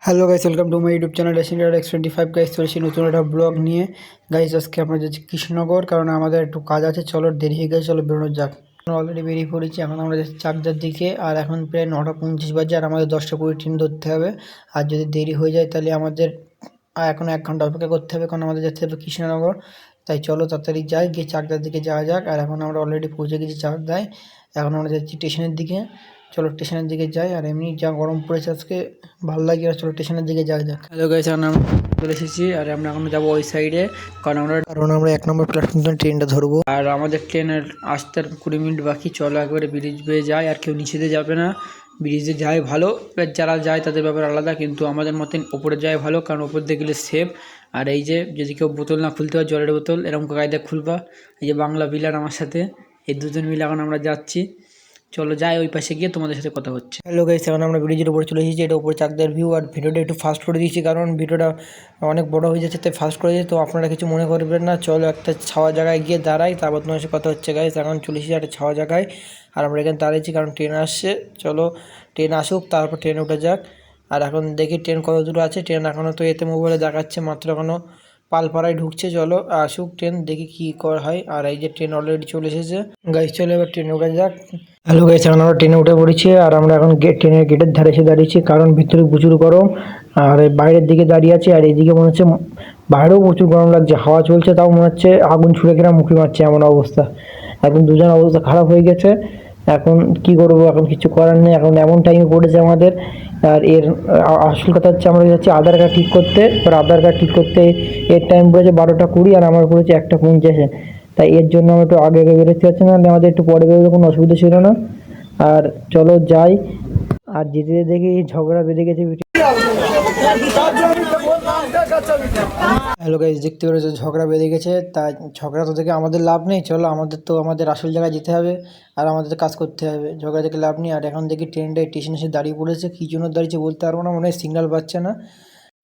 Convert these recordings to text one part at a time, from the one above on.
Hello guys, welcome to my YouTube channel X25 guys. চলেছি নতুন একটা ব্লগ নিয়ে গাইস। আজকে আমরা যাচ্ছি কৃষ্ণনগর, কারণ আমাদের একটু কাজ আছে। চলো, দেরি হয়ে গেছে, চলো বেরোনো যাক। অলরেডি বেরিয়ে পড়েছি। এখন আমরা যাচ্ছি চাকদার দিকে, আর এখন প্রায় 9:25 বাজে, আর আমাদের 10টা 20 ট্রেন ধরতে হবে। আর যদি দেরি হয়ে যায় তাহলে আমাদের এখন 1 ঘন্টা অপেক্ষা করতে হবে, কারণ আমাদের যেতে হবে কৃষ্ণনগর। তাই চলো তাড়াতাড়ি যাই, গিয়ে চাকদার দিকে যাওয়া যাক। আর এখন আমরা অলরেডি পৌঁছে গেছি চাকদায়। এখন আমরা যাচ্ছি স্টেশনের দিকে। চলো স্টেশনের দিকে যাই। আর এমনি যা গরম পড়েছে আজকে, ভালো লাগে। আর চলো স্টেশনের দিকে যাওয়া যাক। হ্যালো গাইস, এখন আমরা চলে এসেছি। আর আমরা এখন যাবো ওই সাইডে, কারণ আমরা 1 নম্বর প্ল্যাটফর্ম ট্রেনটা ধরবো। আর আমাদের ট্রেনের আসতে 20 মিনিট বাকি। চলো একবারে ব্রিজ বেয়ে যায়, আর কেউ নিচেতে যাবে না। ব্রিজে যায় ভালো, এবার যারা যায় তাদের ব্যাপার আলাদা, কিন্তু আমাদের মতন ওপরে যায় ভালো, কারণ ওপর দিয়ে গেলে সেফ। আর এই যে যদি কেউ বোতল না খুলতে হয়, জলের বোতল এরকম কায়দা খুলবা। এই যে বাংলা বিলার আমার সাথে, এই দুজন মিলে এখন আমরা যাচ্ছি। চলো যাই, ওই পাশে গিয়ে তোমাদের সাথে কথা হচ্ছে। হ্যালো গাইস, এখন আমরা ব্রিজের উপরে চলে এসেছি। এটা উপরে চাকদার ভিউ। আর ভিডিওটা একটু ফাস্ট করে দিয়েছি, কারণ ভিডিওটা অনেক বড় হয়ে যাচ্ছে, তাই ফাস্ট করে দিয়েছি। তো আপনারা কিছু মনে করবেন না। চলো একটা ছাওয়া জায়গায় গিয়ে দাঁড়াই, তারপর তোমার সাথে কথা হচ্ছে গাইস। এখন চলে এসেছি একটা ছাওয়া জায়গায়, আর আমরা এখানে দাঁড়িয়েছি কারণ ট্রেন আসছে। চলো ট্রেন আসুক, তারপর ট্রেনে উঠে যাক। আর এখন দেখি ট্রেন কত দূর আছে। ট্রেন এখনও তো এতে মোবাইলে দেখাচ্ছে মাত্র এখনও পালপাড়ায় ঢুকছে। চলো আসুক ট্রেন, দেখি কি করা হয়। আর এই যে ট্রেন অলরেডি চলে এসেছে গাইস। চলো এবার ট্রেনে উঠে যাক। হ্যালো গাইস, এখন আমরা ট্রেনে উঠে পড়েছি। আর আমরা এখন ট্রেনের গেটের ধারে এসে দাঁড়িয়েছি, কারণ ভিতরে প্রচুর গরম। আর বাইরের দিকে দাঁড়িয়ে আছি, আর এইদিকে মনে হচ্ছে বাইরেও প্রচুর গরম লাগছে। হাওয়া চলছে, তাও মনে হচ্ছে আগুন ছুঁড়ে কিনা মুখে মারছে, এমন অবস্থা। এখন দুজন অবস্থা খারাপ হয়ে গেছে। এখন কি করব, এখন কিছু করার নেই। এখন এমন টাইমে পড়েছে আমাদের। আর এর আসল কথা হচ্ছে, আমরা যাচ্ছি আধার কার্ড ঠিক করতে। এবার আধার কার্ড ঠিক করতে এর টাইম পড়েছে 12টা 20, আর আমার পড়েছে 1টা 50। তাই এর জন্য আমরা একটু আগে আগে বেরোতে পারছি না, আমাদের একটু পরে বেরোলে কোনো অসুবিধা ছিল না। আর চলো যাই। আর যেতে যেতে দেখি ঝগড়া বেঁধে গেছে। হ্যালো গাইস, দেখতে পেরেছো ঝগড়া বেঁধে গেছে। তাই ঝগড়া তো থেকে আমাদের লাভ নেই। চলো আমাদের তো আমাদের আসল জায়গায় যেতে হবে, আর আমাদের কাজ করতে হবে। ঝগড়া থেকে লাভ নেই। আর এখন দেখি ট্রেনটা স্টেশনে এসে দাঁড়িয়ে পড়েছে। কী জন্য দাঁড়িয়েছে বলতে পারবো না, মনে হয় সিগন্যাল পাচ্ছে না।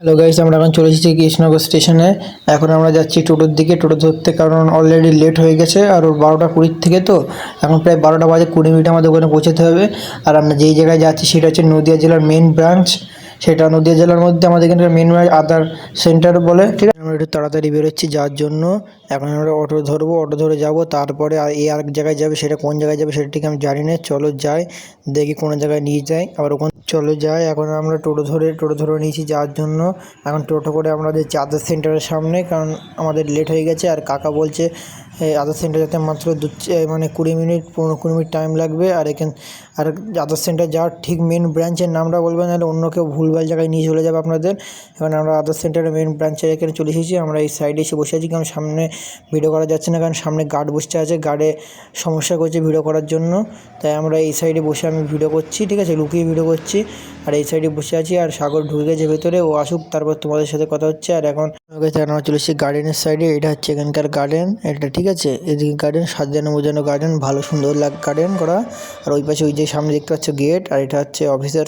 হ্যালো গাইস, আমরা এখন চলে এসেছি কৃষ্ণনগর স্টেশনে। এখন আমরা যাচ্ছি টোটোর দিকে, টোটো ধরতে, কারণ অলরেডি লেট হয়ে গেছে। আর 12টা 20 থেকে, তো এখন প্রায় 12টা 20 আমাদের ওখানে পৌঁছাতে হবে। আর আমরা যেই জায়গায় যাচ্ছি সেটা হচ্ছে নদিয়া জেলার মেন ব্রাঞ্চ। সেটা নদিয়া জেলার মধ্যে আমাদের এখানকার মেন আধার সেন্টার বলে, ঠিক আছে। আমরা একটু তাড়াতাড়ি বেরোচ্ছি যাওয়ার জন্য। এখন আমরা অটো ধরবো, অটো ধরে যাব। তারপরে আর জায়গায় যাবে, সেটা কোন জায়গায় যাবে সেটা ঠিক আমি জানি না। চলো যাই, দেখি কোনো জায়গায় নিয়ে যায়। আবার ওখানে চলো যাই। এখন আমরা টোটো ধরে নিয়েছি যাওয়ার জন্য। এখন টোটো করে আমরা যাচ্ছি আধার সেন্টারের সামনে, কারণ আমাদের লেট হয়ে গেছে। আর কাকা বলছে আধার সেন্টার যেতে মাত্র 20 মিনিট 15-20 মিনিট টাইম লাগবে। আর আধার সেন্টার যাওয়ার ঠিক মেন ব্রাঞ্চের নামটা বলবেন, নাহলে অন্য কেউ ভুলভাল জায়গায় নিয়ে চলে যাবে আপনাদের। এখন আমরা আধার সেন্টারের মেন ব্রাঞ্চের এখানে চলে এসেছি। আমরা এই সাইডে এসে বসে আছি, কারণ সামনে ভিডিও করা যাচ্ছে না, কারণ সামনে গার্ড বসে আছে। গার্ডে সমস্যা করছে ভিডিও করার জন্য। তাই আমরা এই সাইডে বসে আমি ভিডিও করছি, ঠিক আছে, লুকিয়ে ভিডিও করছি। আর এই সাইডে বসে আছি। আর সাগর ঢুকে গেছে ভেতরে, ও আসুক তারপর তোমাদের সাথে কথা হচ্ছে। আর এখন আমরা চলে এসেছি গার্ডেনের সাইডে। এটা হচ্ছে এখানকার গার্ডেন, এটা ঠিক আছে। এদিকে গার্ডেন সাজানো বোঝানো গার্ডেন, ভালো সুন্দর গার্ডেন করা। আর ওই পাশে ওই যে সামনে দেখতে পাচ্ছ গেট। আর এটা হচ্ছে অফিসের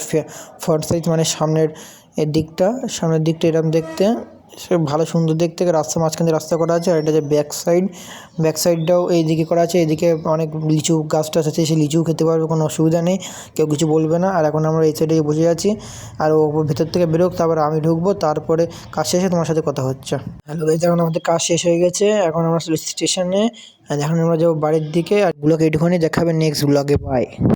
ফ্রন্ট সাইড, মানে সামনের দিকটা এরকম দেখতে সে ভালো সুন্দর দেখতে। রাস্তা মাঝখান দিয়ে রাস্তা করা আছে। আর এটা যে ব্যাক সাইডটাও এইদিকে করা আছে। এদিকে অনেক লিচু গাছ টাছ আছে, সে লিচুও খেতে পারবে, কোনো অসুবিধা নেই, কেউ কিছু বলবে না। আর এখন আমরা এই সাইডে বসে আছি। আর ও ভেতর থেকে বেরোক, তারপর আমি ঢুকবো, তারপরে কাজ শেষে তোমার সাথে কথা হচ্ছে। হ্যালো গাইস, এখন আমাদের কাজ শেষ হয়ে গেছে। এখন আমরা স্টেশনে, এখন আমরা যাবো বাড়ির দিকে। আর ব্লগে এইটুখানি, দেখাবে নেক্সট ব্লগে। বাই।